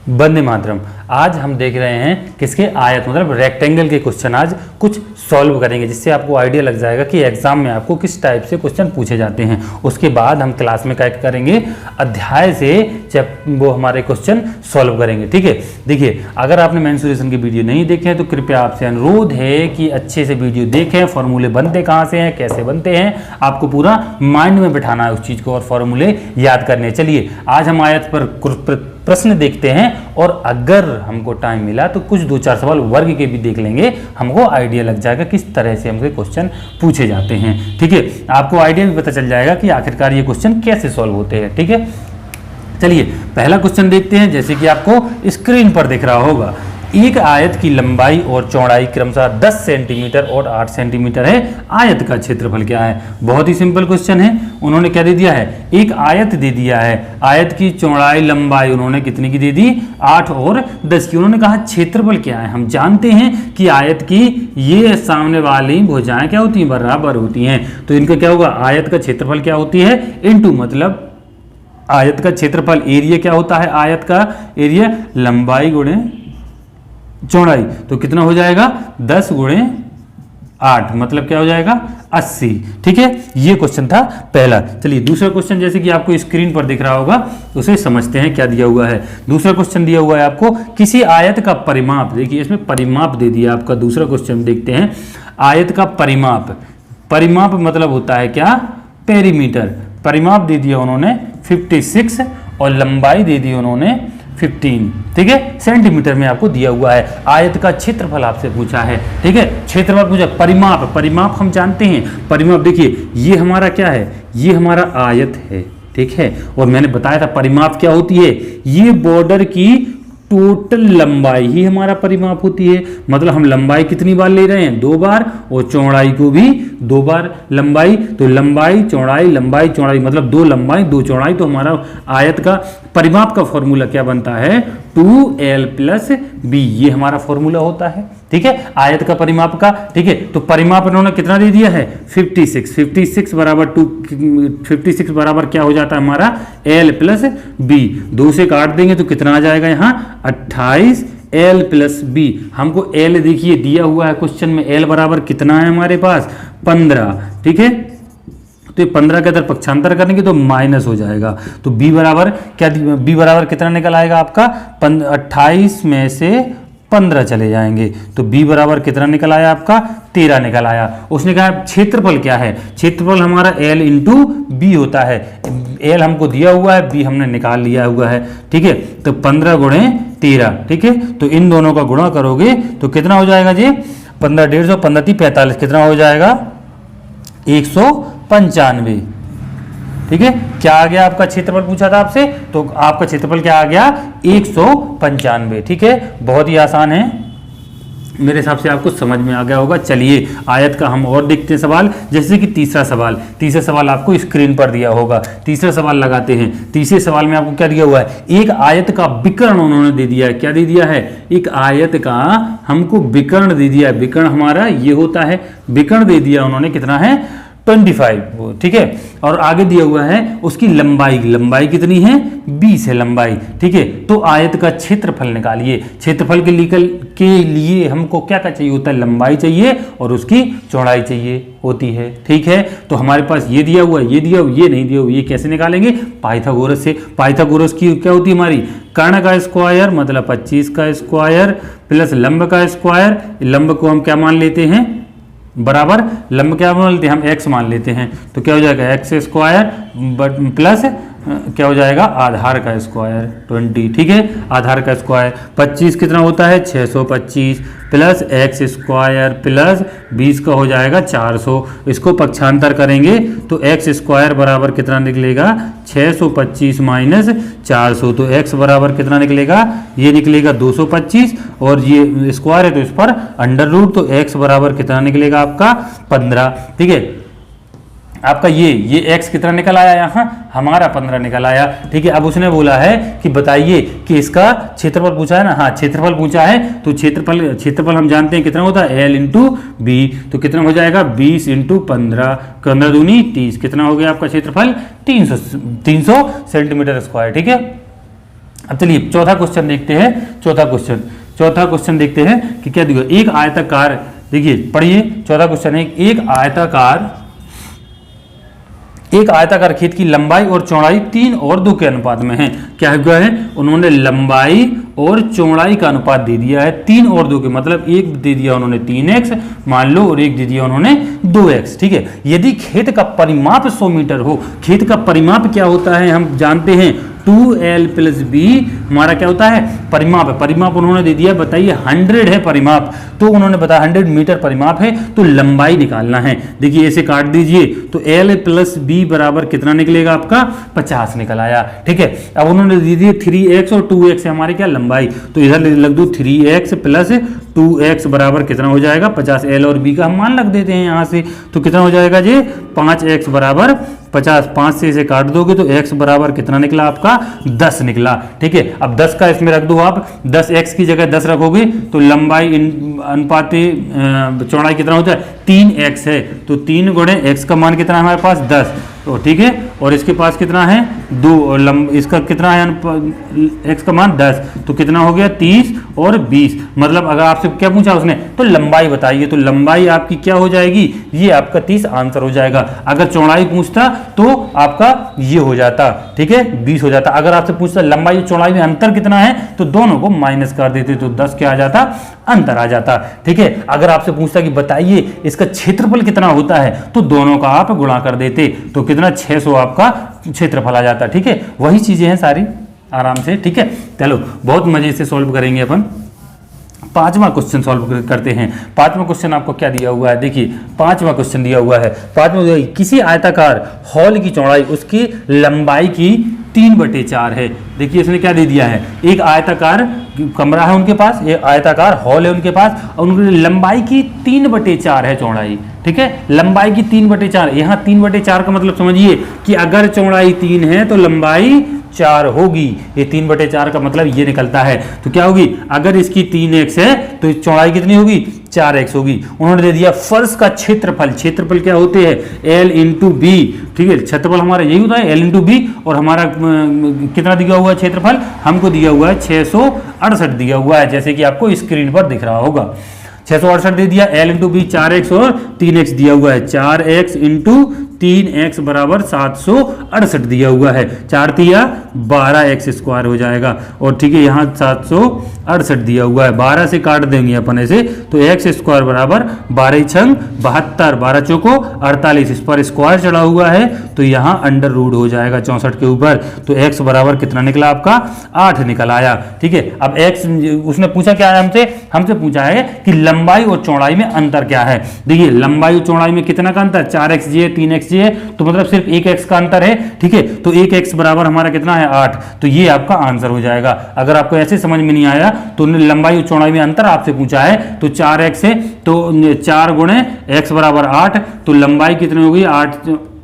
वंदे मातरम। आज हम देख रहे हैं किसके आयत मतलब रेक्टेंगल के क्वेश्चन आज कुछ सॉल्व करेंगे, जिससे आपको आइडिया लग जाएगा कि एग्जाम में आपको किस टाइप से क्वेश्चन पूछे जाते हैं। उसके बाद हम क्लास में क्या करेंगे, अध्याय से वो हमारे क्वेश्चन सॉल्व करेंगे। ठीक है, देखिए अगर आपने मेंसुरेशन की वीडियो नहीं देखे हैं तो कृपया आपसे अनुरोध है कि अच्छे से वीडियो देखें। फॉर्मूले बनते कहाँ से हैं, कैसे बनते हैं, आपको पूरा माइंड में बिठाना है उस चीज़ को और फॉर्मूले याद करने। चलिए आज हम आयत पर प्रश्न देखते हैं और अगर हमको टाइम मिला तो कुछ 2-4 सवाल वर्ग के भी देख लेंगे, हमको आइडिया लग जाएगा किस तरह से हमसे क्वेश्चन पूछे जाते हैं। ठीक है, आपको आइडिया भी पता चल जाएगा कि आखिरकार ये क्वेश्चन कैसे सॉल्व होते हैं। ठीक है, चलिए पहला क्वेश्चन देखते हैं। जैसे कि आपको स्क्रीन पर दिख रहा होगा, एक आयत की लंबाई और चौड़ाई क्रमशः 10 सेंटीमीटर और 8 सेंटीमीटर है, आयत का क्षेत्रफल क्या है। बहुत ही सिंपल क्वेश्चन है। उन्होंने क्या दे दिया है, एक आयत दे दिया है, आयत की चौड़ाई लंबाई उन्होंने कितनी की दे दी, 8 और 10 की। उन्होंने कहा क्षेत्रफल क्या है। हम जानते हैं कि आयत की ये सामने वाली भुजाएं क्या होती हैं, बराबर होती हैं। तो इनका क्या होगा, आयत का क्षेत्रफल क्या होती है, इनटू मतलब आयत का क्षेत्रफल, एरिया क्या होता है, आयत का एरिया लंबाई गुणे चौड़ाई। तो कितना हो जाएगा, 10 गुणे 8 मतलब क्या हो जाएगा, 80। ठीक है, ये क्वेश्चन था पहला। चलिए दूसरा क्वेश्चन, जैसे कि आपको स्क्रीन पर दिख रहा होगा उसे समझते हैं क्या दिया हुआ है। दूसरा क्वेश्चन दिया हुआ है आपको, किसी आयत का परिमाप, देखिए इसमें परिमाप दे दिया आपका। दूसरा क्वेश्चन देखते हैं, आयत का परिमाप, परिमाप मतलब होता है क्या, पेरीमीटर। परिमाप दे दिया उन्होंने 56 और लंबाई दे दी उन्होंने 15। ठीक है, सेंटीमीटर में आपको दिया हुआ है। आयत का क्षेत्रफल आपसे पूछा है। ठीक है, क्षेत्रफल पूछा, परिमाप, परिमाप हम जानते हैं। परिमाप देखिए ये हमारा क्या है, ये हमारा आयत है। ठीक है, और मैंने बताया था परिमाप क्या होती है, ये बॉर्डर की टोटल लंबाई ही हमारा परिमाप होती है। मतलब हम लंबाई कितनी बार ले रहे हैं, 2 बार, और चौड़ाई को भी 2 बार। लंबाई तो लंबाई चौड़ाई, लंबाई चौड़ाई मतलब 2 लंबाई 2 चौड़ाई। तो हमारा आयत का परिमाप का फॉर्मूला क्या बनता है, 2l + b, ये हमारा फॉर्मूला होता है। ठीक है, आयत का परिमाप का। ठीक है, तो परिमाप इन्होंने कितना दे दिया है, 56। 56 बराबर 56 बराबर क्या हो जाता है हमारा, l + b। 2 से काट देंगे तो कितना आ जाएगा यहाँ, 28 l + b। हमको l देखिए दिया हुआ है क्वेश्चन में, l बराबर कितना है हमारे पास, 15। ठीक है, तो ये 15 के अंदर पक्षांतर करेंगे तो माइनस हो जाएगा। तो b बराबर क्या, b बराबर कितना निकल आएगा आपका, 28 में से 15 चले जाएंगे तो b बराबर कितना निकल आया आपका, 13 निकल आया। उसने कहा क्षेत्रफल क्या है, क्षेत्रफल हमारा l × b होता है। l हमको दिया हुआ है, b हमने निकाल लिया हुआ है। ठीक है, तो 15 गुणे 13। ठीक है, तो इन दोनों का गुणा करोगे तो कितना हो जाएगा जी, 15 150 15 30 45, कितना हो जाएगा, 195। ठीक है, क्या आ गया आपका क्षेत्रफल पूछा था आपसे, तो आपका क्षेत्रफल क्या आ गया, 195। ठीक है, बहुत ही आसान है, मेरे हिसाब से आपको समझ में आ गया होगा। चलिए आयत का हम और देखते हैं सवाल। जैसे कि तीसरा सवाल आपको स्क्रीन पर दिया होगा। तीसरा सवाल लगाते हैं। तीसरे सवाल में आपको क्या दिया हुआ है, एक आयत का विकर्ण उन्होंने दे दिया है। क्या दे दिया है, एक आयत का हमको विकर्ण दे दिया है। विकर्ण हमारा ये होता है, विकर्ण दे दिया उन्होंने, कितना है, 25। ठीक है, और आगे दिया हुआ है उसकी लंबाई, लंबाई कितनी है, 20 है लंबाई। ठीक है, तो आयत का क्षेत्रफल निकालिए। क्षेत्रफल के लिए हमको क्या क्या चाहिए होता है, लंबाई चाहिए और उसकी चौड़ाई चाहिए होती है। ठीक है, तो हमारे पास ये दिया हुआ है, ये दिया हुआ, ये नहीं दिया हुआ, ये कैसे निकालेंगे, पाइथागोरस से। पाइथागोरस की क्या होती है हमारी, कर्ण का स्क्वायर मतलब 25 का स्क्वायर प्लस लंब का स्क्वायर। लंब को हम क्या मान लेते हैं, बराबर, लंब क्या मान लेते हैं हम, x मान लेते हैं। तो क्या हो जाएगा, x² प्लस क्या हो जाएगा, आधार का स्क्वायर 20। ठीक है, आधार का स्क्वायर 25 कितना होता है, 625 प्लस x² प्लस 20 का हो जाएगा 400। इसको पक्षांतर करेंगे तो x² बराबर कितना निकलेगा, 625 माइनस 400। तो x बराबर कितना निकलेगा, ये निकलेगा 225 और ये स्क्वायर है तो इस पर अंडर रूट, तो x बराबर कितना निकलेगा आपका 15। ठीक है, आपका ये x कितना निकल आया, यहाँ हमारा 15 निकल आया। ठीक है, अब उसने बोला है कि बताइए कि इसका क्षेत्रफल पूछा है ना, हाँ क्षेत्रफल पूछा है। तो क्षेत्रफल हम जानते हैं कितना होता है, l × b। तो कितना हो जाएगा, 20 × 15, 15 दूनी 30, कितना हो गया आपका क्षेत्रफल, 300 सेंटीमीटर स्क्वायर। ठीक है, अब चलिए चौथा क्वेश्चन देखते हैं। चौथा क्वेश्चन देखते हैं कि क्या दिया। एक आयताकार, देखिए पढ़िए, चौथा क्वेश्चन है एक आयताकार खेत की लंबाई और चौड़ाई 3 और 2 के अनुपात में है। क्या हुआ है, उन्होंने लंबाई और चौड़ाई का अनुपात दे दिया है 3 और 2 के, मतलब एक दे दिया उन्होंने 3x मान लो और एक दे दिया उन्होंने 2x। ठीक है, यदि खेत का परिमाप 100 मीटर हो, खेत का परिमाप क्या होता है हम जानते हैं, 2l + b हमारा क्या होता है, परिमाप है। परिमाप उन्होंने दे दिया, बताइए 100 है परिमाप, तो उन्होंने बताया 100 मीटर परिमाप है, तो लंबाई निकालना है। देखिए ऐसे काट दीजिए तो l + b बराबर कितना निकलेगा आपका, 50 निकल आया। ठीक है, अब उन्होंने दे दिए 3x और 2x है हमारे क्या लंबाई, तो इधर लग दो 3x + 2x बराबर कितना हो जाएगा 50। l और b का हम मान लग देते हैं यहाँ से, तो कितना हो जाएगा जी 5x बराबर 50। 5 से इसे काट दोगे तो x बराबर कितना निकला आपका 10 निकला। ठीक है, अब 10 का इसमें रख दो आप, 10x की जगह 10 रखोगे तो लंबाई अनुपाती चौड़ाई कितना होता है 3x है, तो 3 × x का मान कितना है हमारे पास 10, तो ठीक है, और इसके पास कितना है 2 और इसका कितना है x का मान 10, तो कितना हो गया 30 और 20। मतलब अगर आपसे क्या पूछा उसने तो लंबाई बताइए, तो लंबाई आपकी क्या हो जाएगी, ये आपका 30 आंसर हो जाएगा। अगर चौड़ाई पूछता तो आपका ये हो जाता, ठीक है 20 हो जाता। अगर आपसे पूछता लंबाई और चौड़ाई में अंतर कितना है तो दोनों को माइनस कर देते, तो 10 क्या आ जाता, अंतर आ जाता। ठीक है, अगर आपसे पूछता कि बताइए इसका क्षेत्रफल कितना होता है तो दोनों का आप गुणा कर देते, तो कितना 600 आपका क्षेत्रफल आ जाता। ठीक है, वही चीजें हैं सारी आराम से। ठीक है, चलो बहुत मजे से सॉल्व करेंगे अपन। 5वां क्वेश्चन सॉल्व करते हैं। 5वां क्वेश्चन आपको क्या दिया हुआ है, देखिए 5वां क्वेश्चन दिया हुआ है। 5वां, किसी आयताकार हॉल की चौड़ाई उसकी लंबाई की 3/4 है। देखिए इसने क्या दे दिया है, एक आयताकार कमरा है उनके पास, एक आयताकार हॉल है उनके पास, और उनकी लंबाई की 3/4 है चौड़ाई। ठीक है, लंबाई की 3/4, यहाँ 3/4 का मतलब समझिए कि अगर चौड़ाई 3 है तो लंबाई 4 होगी। ये 3/4 का मतलब ये निकलता है, तो क्या होगी, अगर इसकी 3x है तो चौड़ाई कितनी होगी 4x होगी। उन्होंने दे दिया फर्श का क्षेत्रफल, क्षेत्रफल क्या होते हैं l × b। ठीक है, क्षेत्रफल हमारा यही होता है l × b, और हमारा कितना दिया हुआ है क्षेत्रफल, हमको दिया हुआ है 668 दिया हुआ है, जैसे कि आपको स्क्रीन पर दिख रहा होगा। 668 दे दिया, l × b 4x और 3x दिया हुआ है, 4x × 3x बराबर 768 दिया हुआ है, 4 तिया 12x² हो जाएगा, और ठीक है यहाँ 768 दिया हुआ है, 12 से काट देंगे अपन ऐसे, तो x² बराबर 12 छंग 72, 12 चौको 48, इस पर स्क्वायर चढ़ा हुआ है तो यहाँ अंडर रूट हो जाएगा 64 के ऊपर, तो x बराबर कितना निकला आपका 8 निकल आया। ठीक है, अब x उसने पूछा क्या है हमसे पूछा है कि लंबाई और चौड़ाई में अंतर क्या है। देखिए लंबाई और चौड़ाई में कितना का अंतर, 4x है 3x है, तो मतलब सिर्फ 1x का अंतर है। ठीक है, तो 1x बराबर हमारा कितना है 8, तो ये आपका आंसर हो जाएगा। अगर आपको ऐसे समझ में नहीं आया तो लंबाई और चौड़ाई में अंतर आपसे पूछा है, तो 4x है तो 4 × x बराबर 8, तो लंबाई कितनी होगी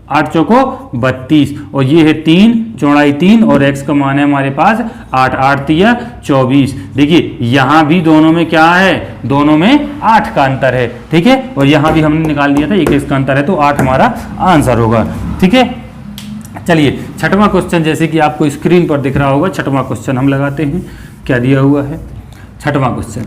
8 चौको 32, और ये है 3, चौड़ाई 3 और x का मान है हमारे पास 8, 8 तिया 24। देखिए यहाँ भी दोनों में क्या है, दोनों में 8 का अंतर है। ठीक है, और यहाँ भी हमने निकाल दिया था 1x का अंतर है, तो 8 हमारा आंसर होगा। ठीक है, चलिए 6वां क्वेश्चन, जैसे कि आपको स्क्रीन पर दिख रहा होगा, 6वां क्वेश्चन हम लगाते हैं। क्या दिया हुआ है 6वां क्वेश्चन,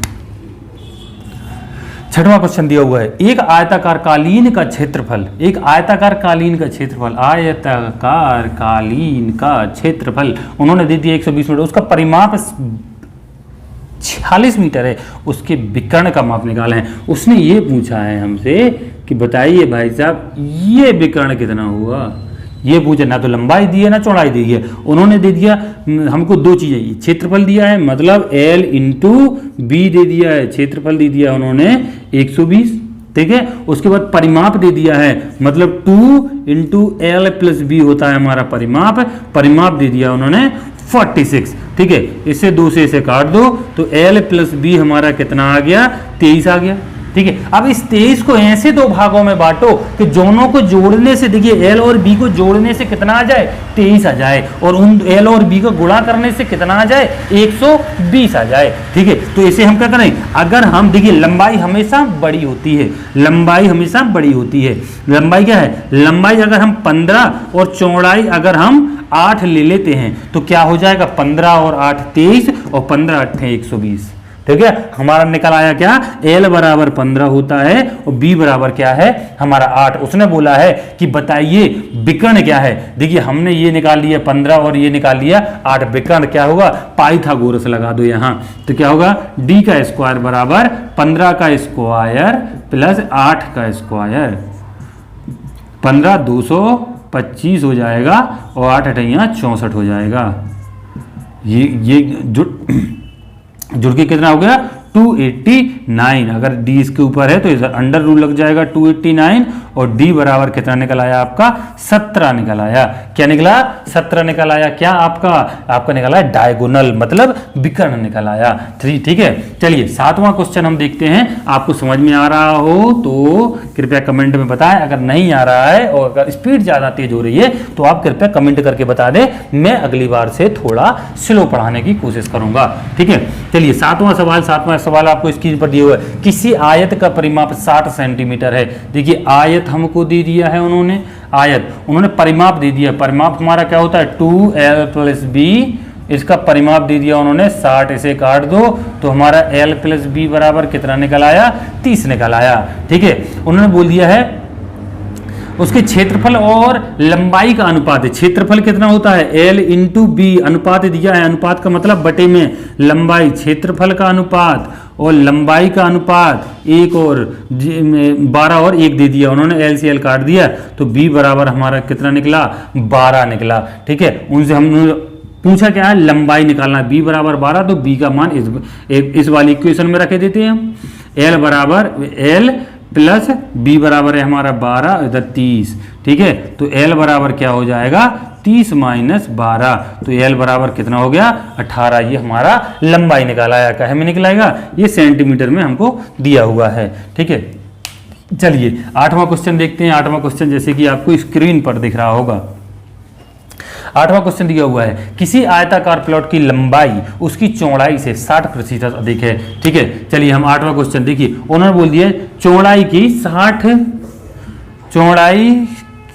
6वां क्वेश्चन दिया हुआ है, एक आयताकार कालीन का क्षेत्रफल, एक आयताकार कालीन का क्षेत्रफल, आयताकार कालीन का क्षेत्रफल उन्होंने दे दिया 120 मीटर, उसका परिमाप 46 मीटर है, उसके विकर्ण का माप निकाला है। उसने ये पूछा है हमसे कि बताइए भाई साहब ये विकर्ण कितना हुआ, ये पूछे, ना तो लंबाई दी है ना चौड़ाई दी है। उन्होंने दे दिया हमको 2 चीजें, क्षेत्रफल दिया है मतलब l × b दे दिया है, क्षेत्रफल दे दिया उन्होंने 120। ठीक है, उसके बाद परिमाप दे दिया है, मतलब 2 × l + b होता है हमारा परिमाप, परिमाप दे दिया उन्होंने 46। ठीक है, इससे 2 से इसे काट दो तो l + b हमारा कितना आ गया 23 आ गया। ठीक है, अब इस 23 को ऐसे 2 भागों में बांटो कि दोनों को जोड़ने से, देखिए l और b को जोड़ने से कितना आ जाए 23 आ जाए, और उन l और b को गुणा करने से कितना आ जाए 120 आ जाए। ठीक है, तो इसे हम क्या करें, अगर हम देखिए लंबाई हमेशा बड़ी होती है, लंबाई हमेशा बड़ी होती है। लंबाई क्या है, लंबाई अगर हम 15 और चौड़ाई अगर हम 8 ले लेते हैं तो क्या हो जाएगा 15 और 8 23 और 15 8 120। ठीक है, हमारा निकल आया क्या, L बराबर 15 होता है और B बराबर क्या है हमारा 8। उसने बोला है कि बताइए विकर्ण क्या है। देखिए हमने ये निकाल लिया 15 और ये निकाल लिया 8, विकर्ण क्या होगा, पाइथागोरस लगा दो यहाँ, तो क्या होगा D का स्क्वायर बराबर 15 का स्क्वायर प्लस 8 का स्क्वायर, 15 225 हो जाएगा और 8 अठैया 64 हो जाएगा। ये जुड़ के कितना हो गया 289। अगर D इसके ऊपर है तो इधर अंडर रूल लग जाएगा 289 और D बराबर कितना निकल आया आपका 17 निकल आया। क्या निकला 17 निकल आया। क्या आपका निकला है डायगोनल मतलब विकर्ण निकल आया। ठीक है, चलिए 7वां क्वेश्चन हम देखते हैं। आपको समझ में आ रहा हो तो कृपया कमेंट में बताएं, अगर नहीं आ रहा है और अगर स्पीड ज़्यादा तेज हो रही है तो आप कृपया कमेंट करके बता दें, मैं अगली बार से थोड़ा स्लो पढ़ाने की कोशिश करूंगा। ठीक है, चलिए 7वां सवाल आपको स्क्रीन पर दिया हुआ है। किसी आयत का परिमाप 60 सेंटीमीटर है। देखिए आयत हमको दे दिया है उन्होंने, उन्होंने परिमाप दे दिया। परिमाप हमारा क्या होता है 2L + B, इसका परिमाप दे दिया उन्होंने 60, इसे काट दो तो हमारा L + B बराबर कितना निकल आया 30 निकल आया। ठीक है, उन्होंने बोल दिया है उसके क्षेत्रफल और लंबाई का अनुपात है। क्षेत्रफल कितना होता है L × B, अनुपात दिया है, अनुपात का मतलब बटे में लंबाई, क्षेत्रफल का अनुपात और लंबाई का अनुपात 1 और 12 और 1 दे दिया उन्होंने, L से L काट दिया तो B बराबर हमारा कितना निकला 12 निकला। ठीक है, उनसे हमने पूछा क्या है लंबाई निकालना, B बराबर 12 तो B का मान इस वाली इक्वेशन में रखे देते हैं हम। L बराबर L प्लस B बराबर है हमारा 12, इधर 30। ठीक है, तो L बराबर क्या हो जाएगा 30 - 12, तो L बराबर कितना हो गया 18। ये हमारा लंबाई निकाला है, कहे में निकलाएगा ये सेंटीमीटर में हमको दिया हुआ है। ठीक है, चलिए 8वां क्वेश्चन देखते हैं। 8वां क्वेश्चन जैसे कि आपको स्क्रीन पर दिख रहा होगा। 8वां क्वेश्चन दिया हुआ है किसी आयताकार प्लॉट की लंबाई उसकी चौड़ाई से 60% अधिक है। ठीक है, चलिए हम 8वां क्वेश्चन देखिए, उन्होंने बोल दिया चौड़ाई की 60, चौड़ाई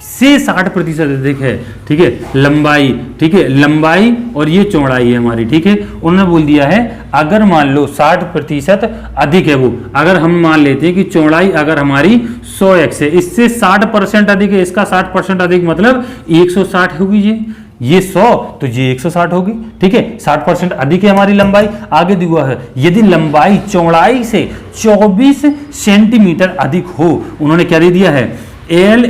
से 60% अधिक है। ठीक है, लंबाई, ठीक है लंबाई और ये चौड़ाई है हमारी। ठीक है, उन्होंने बोल दिया है अगर मान लो 60% अधिक है वो, अगर हम मान लेते हैं कि चौड़ाई अगर हमारी 100x है, इससे 60% अधिक है, इसका 60% अधिक मतलब 160 होगी, ये 100 तो ये 160 होगी। ठीक है, 60% अधिक है हमारी लंबाई। आगे दिया है यदि लंबाई चौड़ाई से 24 सेंटीमीटर अधिक हो, उन्होंने क्या दे दिया है L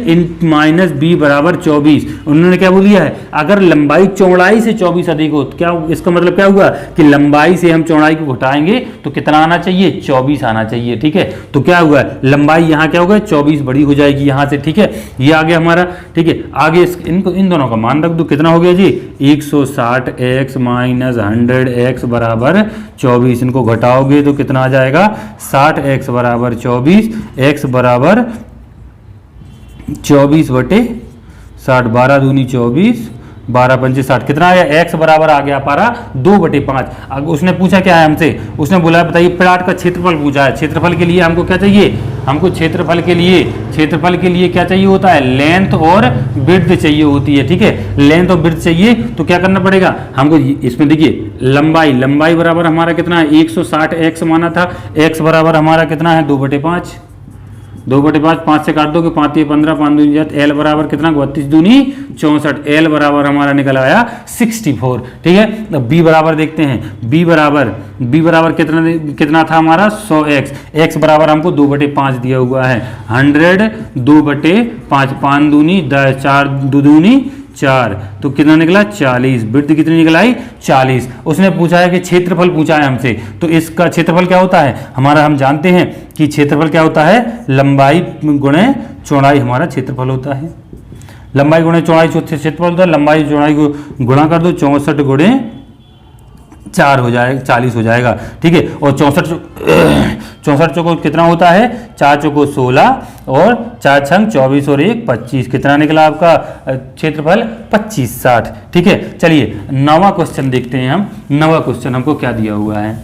- B बराबर 24। उन्होंने क्या बोल दिया है अगर लंबाई चौड़ाई से 24 अधिक हो तो क्या, इसका मतलब क्या हुआ कि लंबाई से हम चौड़ाई को घटाएंगे तो कितना आना चाहिए 24 आना चाहिए। ठीक है, तो क्या हुआ लंबाई यहाँ क्या होगा 24 बड़ी हो जाएगी यहाँ से। ठीक है, ये आ गया हमारा। ठीक है, आगे इन दोनों का मान रख दो, कितना हो गया जी 160x - 100x बराबर 24। इनको घटाओगे तो कितना आ जाएगा 60x बराबर 24, x बराबर 24/60, 12 दूनी 24, 12 पंचे 60, कितना आया x बराबर आ गया पारा 2/5। उसने पूछा क्या है हमसे, उसने बोला बताइए प्लॉट का क्षेत्रफल पूछा है। क्षेत्रफल के लिए हमको क्या चाहिए, हमको क्षेत्रफल के लिए क्या चाहिए होता है लेंथ और विड्थ चाहिए होती है। ठीक है, लेंथ और विड्थ चाहिए तो क्या करना पड़ेगा हमको, इसमें देखिए लंबाई बराबर हमारा कितना है 160x माना था, x बराबर हमारा कितना है 2/5, 2/5, 5 से काट दो कि 5 × 15, 5 दूनी जात, L बराबर कितना 32 दूनी 64, L बराबर हमारा निकल आया 64। ठीक है, अब B बराबर देखते हैं, B बराबर कितना था हमारा 100x, x बराबर हमको 2/5 दिया हुआ है, 100 2/5, 5 दूनी 10, 4 दूनी 4, तो कितना निकला 40। विड्थ कितनी निकल आई 40। उसने पूछा है कि क्षेत्रफल पूछा है हमसे, तो इसका क्षेत्रफल क्या होता है हमारा, हम जानते हैं कि क्षेत्रफल क्या होता है लंबाई गुणे चौड़ाई हमारा क्षेत्रफल होता है। लंबाई गुणे चौड़ाई क्षेत्रफल होता है, लंबाई चौड़ाई को गुणा कर दो 64 गुणे 4 हो जाएगा 40 हो जाएगा। ठीक है, और 64 चौको कितना होता है 4 चौको 16 और 4 छंग 24 और 1 25, कितना निकला आपका क्षेत्रफल 25 60। ठीक है, चलिए 9वां क्वेश्चन देखते हैं हम। 9वां क्वेश्चन हमको क्या दिया हुआ है,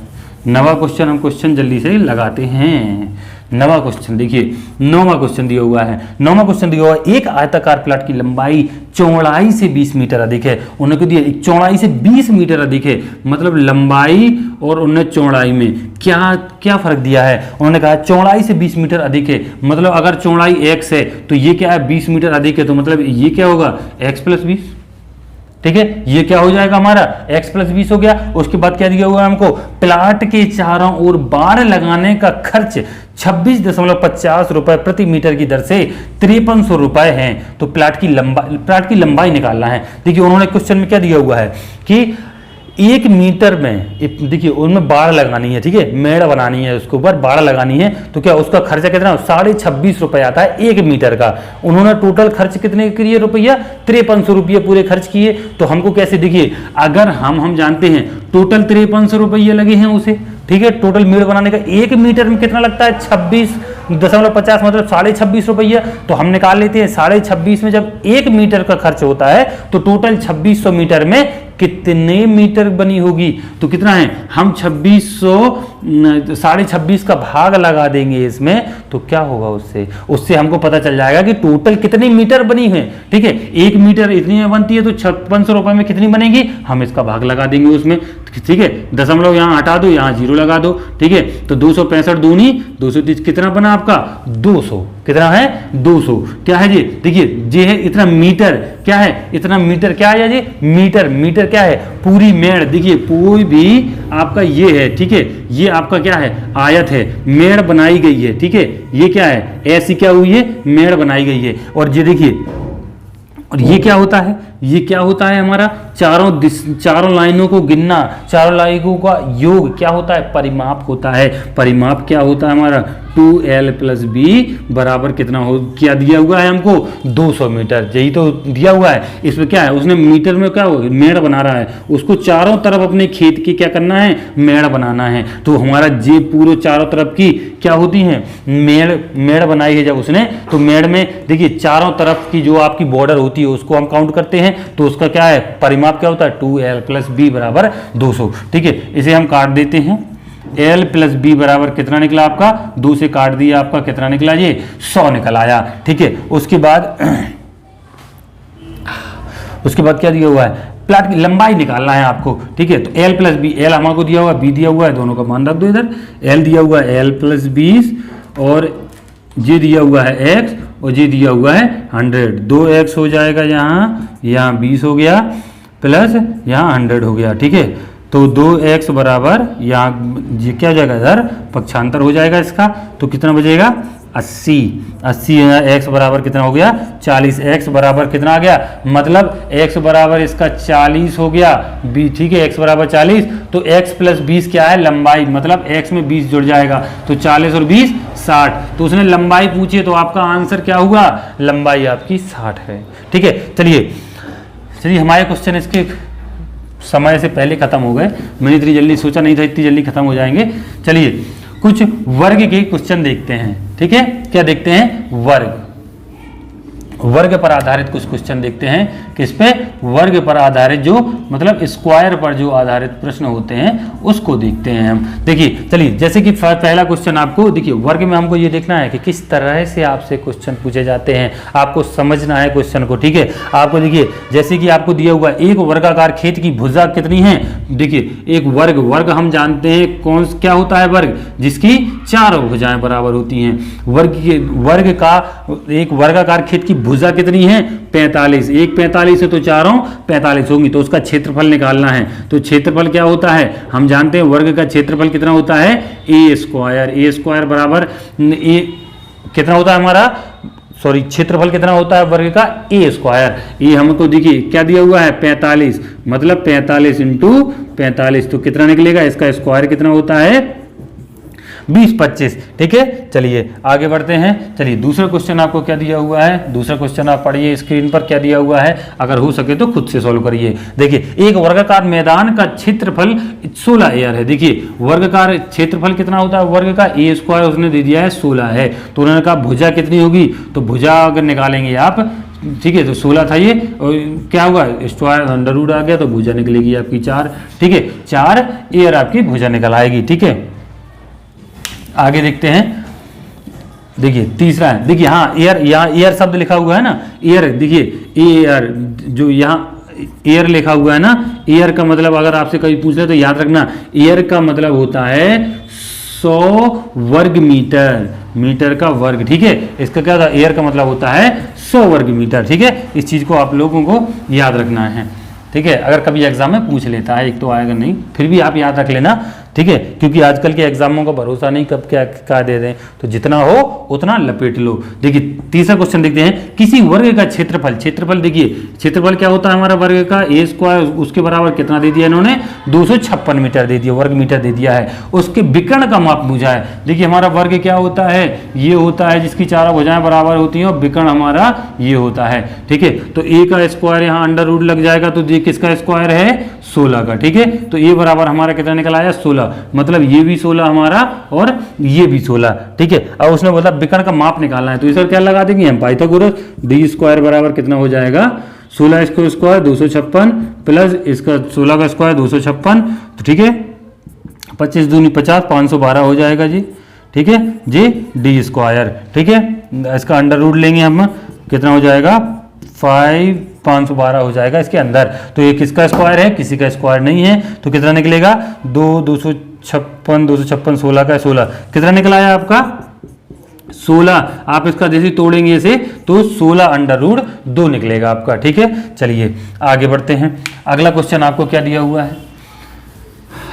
9वां क्वेश्चन हम जल्दी से लगाते हैं। नवा क्वेश्चन देखिए, नौवां क्वेश्चन दिया हुआ है। नौवां क्वेश्चन दिया हुआ है, एक आयताकार प्लाट की लंबाई चौड़ाई से 20 मीटर अधिक है। उन्होंने दिया एक चौड़ाई से 20 मीटर अधिक है, मतलब लंबाई और उन्होंने चौड़ाई में क्या क्या फर्क दिया है। उन्होंने कहा चौड़ाई से 20 मीटर अधिक है, मतलब अगर चौड़ाई x है तो ये क्या है 20 मीटर अधिक है, तो मतलब ये क्या होगा x + 20। ठीक है, ये क्या हो जाएगा हमारा x + 20 हो गया। उसके बाद क्या दिया हुआ है हमको, प्लाट के चारों ओर बाड़ लगाने का खर्च 26.50 रुपए प्रति मीटर की दर से 5300 रुपए है। तो प्लाट की लंबाई निकालना है। देखिए उन्होंने क्वेश्चन में क्या दिया हुआ है कि 1 मीटर में, देखिए उनमें बाड़ लगानी है, ठीक है, मेड़ बनानी है, उसके ऊपर बाड़ लगानी है, तो क्या उसका खर्चा कितना 26.5 रुपए आता है 1 मीटर का। उन्होंने टोटल खर्च कितने किए रुपया 5300 रुपये पूरे खर्च किए। तो हमको कैसे, देखिए अगर हम जानते हैं टोटल 5300 रुपये लगे हैं उसे, ठीक है, टोटल मेड़ बनाने का 1 मीटर में कितना लगता है 26.50 मतलब 26.5 रुपया। तो हम निकाल लेते हैं 26.5 में जब 1 मीटर का खर्च होता है तो टोटल 2600 मीटर में कितने मीटर बनी होगी। तो कितना है, हम 2600 का भाग लगा देंगे इसमें, तो क्या होगा उससे हमको पता चल जाएगा कि टोटल कितनी मीटर बनी है। ठीक है, 1 मीटर इतनी में बनती है तो 5600 रुपए में कितनी बनेगी, हम इसका भाग लगा देंगे उसमें। ठीक है, दशमलव यहाँ हटा दो, यहाँ 0 लगा दो। ठीक है, तो 265 दूनी 230 कितना बना आपका 200, कितना है 200। क्या है जी, देखिए ये है इतना मीटर, क्या है इतना मीटर, क्या है जी मीटर क्या है पूरी मेड़। देखिए कोई भी आपका ये है, ठीक है, ये आपका क्या है आयत है, मेड़ बनाई गई है। ठीक है, ये क्या है ऐसी क्या हुई है मेड़ बनाई गई है। और ये देखिए, और ये क्या होता है, ये क्या होता है हमारा चारों लाइनों को गिनना, चारों लाइनों का योग क्या होता है परिमाप होता है। परिमाप क्या होता है हमारा 2l + b बराबर कितना हो, क्या दिया हुआ है हमको 200 मीटर, यही तो दिया हुआ है। इसमें क्या है उसने मीटर में क्या हो मेड़ बना रहा है, उसको चारों तरफ अपने खेत की क्या करना है मेड़ बनाना है। तो हमारा ये पूरे चारों तरफ की क्या होती है मेड़ बनाई है जब उसने, तो मेड़ में देखिए चारों तरफ की जो आपकी बॉर्डर होती है उसको हम काउंट करते हैं, तो उसका क्या है परिमाप क्या होता है 2l + b बराबर 200। ठीक है, इसे हम काट देते हैं, l + b बराबर कितना निकला आपका 2 से काट दिया आपका कितना निकला ये 100 निकल आया। ठीक है, उसके बाद क्या दिया हुआ है प्लाट की लंबाई निकालना है आपको। ठीक है, तो l + b, l हमारे दिया हुआ है, b दिया हुआ है, दोनों का मान रख दो इधर। l दिया हुआ है l + 20 और ये दिया हुआ है x और ये दिया हुआ है 100। 2x हो जाएगा यहाँ 20 हो गया प्लस यहाँ 100 हो गया। ठीक है, तो 2x बराबर यहाँ ये क्या हो जाएगा इधर पक्षांतर हो जाएगा इसका, तो कितना बचेगा 80 x बराबर कितना हो गया 40। x बराबर कितना आ गया, मतलब x बराबर इसका 40 हो गया। ठीक है, x बराबर 40, तो x + 20 क्या है लंबाई, मतलब x में 20 जुड़ जाएगा, तो 40 और 20 60। तो उसने लंबाई पूछी तो आपका आंसर क्या हुआ, लंबाई आपकी 60 है। ठीक है, चलिए हमारे क्वेश्चन इसके समय से पहले खत्म हो गए, मैंने इतनी जल्दी सोचा नहीं था इतनी जल्दी खत्म हो जाएंगे। चलिए कुछ वर्ग के क्वेश्चन देखते हैं। ठीक है, क्या देखते हैं वर्ग पर आधारित कुछ क्वेश्चन देखते हैं। किस पे, वर्ग पर आधारित, जो मतलब स्क्वायर पर जो आधारित प्रश्न होते हैं उसको देखते हैं हम। देखिए चलिए, जैसे कि पहला क्वेश्चन आपको देखिए वर्ग में हमको ये देखना है कि किस तरह से आपसे क्वेश्चन पूछे जाते हैं, आपको समझना है क्वेश्चन को। ठीक है, आपको देखिए जैसे कि आपको दिया हुआ एक वर्गाकार खेत की भुजा कितनी है। देखिए एक वर्ग हम जानते हैं क्या होता है वर्ग, जिसकी 4 भुजाएं बराबर होती हैं। वर्ग का एक वर्गाकार खेत की भुजा कितनी है 45, एक 45 है तो चारों 45 होंगी, तो उसका क्षेत्रफल निकालना है। तो क्षेत्रफल क्या होता है, हम जानते हैं वर्ग का क्षेत्रफल कितना होता है a स्क्वायर बराबर कितना होता है हमारा, सॉरी क्षेत्रफल कितना होता है वर्ग का a स्क्वायर। ये हमको देखिए क्या दिया हुआ है 45, मतलब 45 × 45, तो कितना निकलेगा, इसका स्क्वायर कितना होता है 20 25। ठीक है, चलिए आगे बढ़ते हैं। चलिए दूसरा क्वेश्चन आपको क्या दिया हुआ है, दूसरा क्वेश्चन आप पढ़िए स्क्रीन पर क्या दिया हुआ है, अगर हो सके तो खुद से सॉल्व करिए। देखिए एक वर्गाकार मैदान का क्षेत्रफल 16 एयर है। देखिए वर्गाकार क्षेत्रफल कितना होता है वर्ग का, a स्क्वायर उसने दे दिया है 16 है, तो उन्होंने कहा भुजा कितनी होगी, तो भुजा अगर निकालेंगे आप, ठीक है, तो 16 था ये, और क्या हुआ स्क्वायर अंडर आ गया तो भुजा निकलेगी आपकी 4। ठीक है, 4 एयर आपकी भुजा निकल आएगी। ठीक है, आगे देखते हैं देखिए तीसरा है, देखिए हाँ एयर, यहाँ एयर शब्द लिखा हुआ है ना, एयर, देखिए एयर जो यहाँ एयर लिखा हुआ है ना, एयर का मतलब अगर आपसे कभी पूछ ले तो याद रखना, एयर का मतलब होता है 100 वर्ग मीटर, मीटर का वर्ग, ठीक है। इसका क्या था, एयर का मतलब होता है 100 वर्ग मीटर, ठीक है। इस चीज को आप लोगों को याद रखना है, ठीक है। अगर कभी एग्जाम में पूछ लेता है, एक तो आएगा नहीं, फिर भी आप याद रख लेना, ठीक है, क्योंकि आजकल के एग्जामों का भरोसा नहीं, कब क्या दे दें, तो जितना हो उतना लपेट लो। देखिए तीसरा क्वेश्चन देखते हैं, किसी वर्ग का क्षेत्रफल, क्षेत्रफल देखिए क्षेत्रफल क्या होता है हमारा वर्ग का, ए स्क्वायर, उसके बराबर कितना दे दिया इन्होंने, 256 मीटर दे दिया, वर्ग मीटर दे दिया है। उसके विकर्ण का माप पूछा है। देखिए हमारा वर्ग क्या होता है, ये होता है जिसकी चारों भुजाएं बराबर होती हैं, और विकर्ण हमारा ये होता है, ठीक है। तो ए का स्क्वायर यहाँ अंडर रूट लग जाएगा, तो ये किसका स्क्वायर है, 16 का, ठीक है। तो ए बराबर हमारा कितना निकल आया, 16, मतलब ये भी 16 हमारा और ये भी 16, ठीक है। अब उसने बोला विकर्ण का माप निकालना है, तो इस क्या लगा देंगे हम, पाइथागोरस, डी स्क्वायर बराबर कितना हो जाएगा, 16 इसका स्क्वायर 256 प्लस इसका 16 का स्क्वायर 256, तो ठीक है 25 दूनी 50, 512 हो जाएगा जी, ठीक है जी, डी स्क्वायर, ठीक है। इसका अंडर रूट लेंगे हम, कितना हो जाएगा 512 हो जाएगा इसके अंदर। तो ये किसका स्क्वायर है, किसी का स्क्वायर नहीं है, तो कितना निकलेगा 256 16 का 16, कितना निकला है आपका 16। आप इसका जैसे तोड़ेंगे इसे तो 16 अंडर रूट 2 निकलेगा आपका, ठीक है। चलिए आगे बढ़ते हैं, अगला क्वेश्चन आपको क्या दिया हुआ है,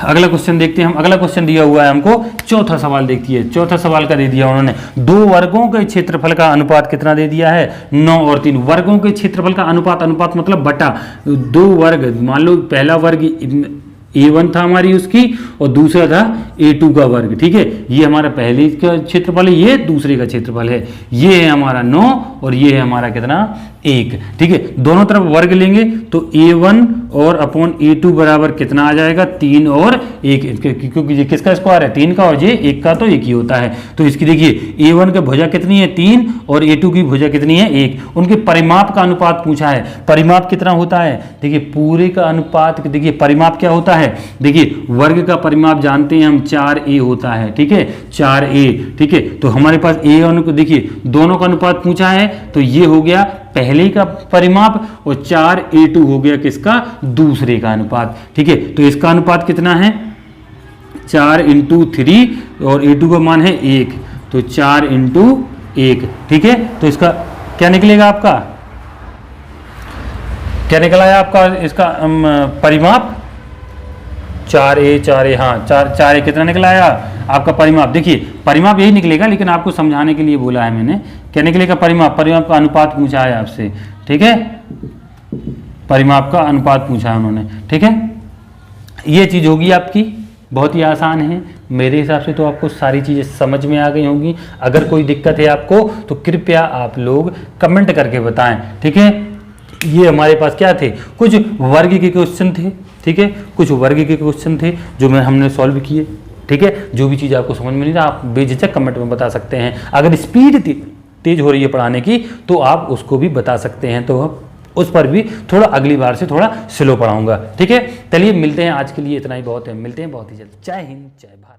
अगला क्वेश्चन देखते हैं हम। अगला क्वेश्चन दिया हुआ है हमको, चौथा सवाल देखिए, चौथा सवाल का दे दिया उन्होंने, 2 वर्गों के क्षेत्रफल का अनुपात कितना दे दिया है, 9 और 3। वर्गों के क्षेत्रफल का अनुपात, अनुपात मतलब बटा, 2 वर्ग, मान लो पहला वर्ग A1 था हमारी उसकी, और दूसरा था A2 का वर्ग, ठीक है। ये हमारा पहले का क्षेत्रफल है, ये दूसरे का क्षेत्रफल है, ये है हमारा 9 और ये है हमारा कितना 1, ठीक है। दोनों तरफ वर्ग लेंगे तो A1 और अपॉन A2 बराबर कितना आ जाएगा, 3 और 1, क्योंकि ये किसका स्क्वायर है, 3 का, और ये 1 का, तो 1 ही होता है। तो इसकी देखिए A1 की भुजा कितनी है 3 और A2 की भुजा कितनी है 1। उनके परिमाप का अनुपात पूछा है, परिमाप कितना होता है, देखिए पूरे का अनुपात, देखिए परिमाप क्या होता है, देखिए वर्ग का परिमाप जानते हैं हम 4a होता है, ठीक है 4a, ठीक है। तो हमारे पास a और को देखिए दोनों का अनुपात पूछा है, तो ये हो गया पहले का परिमाप और 4a2 हो गया किसका, दूसरे का अनुपात, ठीक है। तो इसका अनुपात कितना है 4 × 3 और a2 का मान है 1, तो 4 × 1, ठीक है। तो इसका क्या निकलेगा, आपका क्या निकला है आपका इसका परिमाप 4a, हाँ 4a कितना निकला आया आपका परिमाप। देखिए परिमाप यही निकलेगा, लेकिन आपको समझाने के लिए बोला है मैंने, क्या निकलेगा परिमाप, परिमाप का अनुपात पूछा है आपसे, ठीक है, परिमाप का अनुपात पूछा है उन्होंने, ठीक है। ये चीज़ होगी आपकी, बहुत ही आसान है मेरे हिसाब से, तो आपको सारी चीज़ें समझ में आ गई होंगी। अगर कोई दिक्कत है आपको तो कृपया आप लोग कमेंट करके बताएं, ठीक है। ये हमारे पास क्या थे, कुछ वर्ग के क्वेश्चन थे, ठीक है, कुछ वर्ग के क्वेश्चन थे जो हमने सॉल्व किए, ठीक है। जो भी चीज़ आपको समझ में नहीं था आप बेझिझक कमेंट में बता सकते हैं। अगर स्पीड तेज हो रही है पढ़ाने की तो आप उसको भी बता सकते हैं, तो उस पर भी थोड़ा अगली बार से थोड़ा स्लो पढ़ाऊंगा, ठीक है। चलिए मिलते हैं, आज के लिए इतना ही बहुत है, मिलते हैं बहुत ही जल्द। जय हिंद, जय भारत।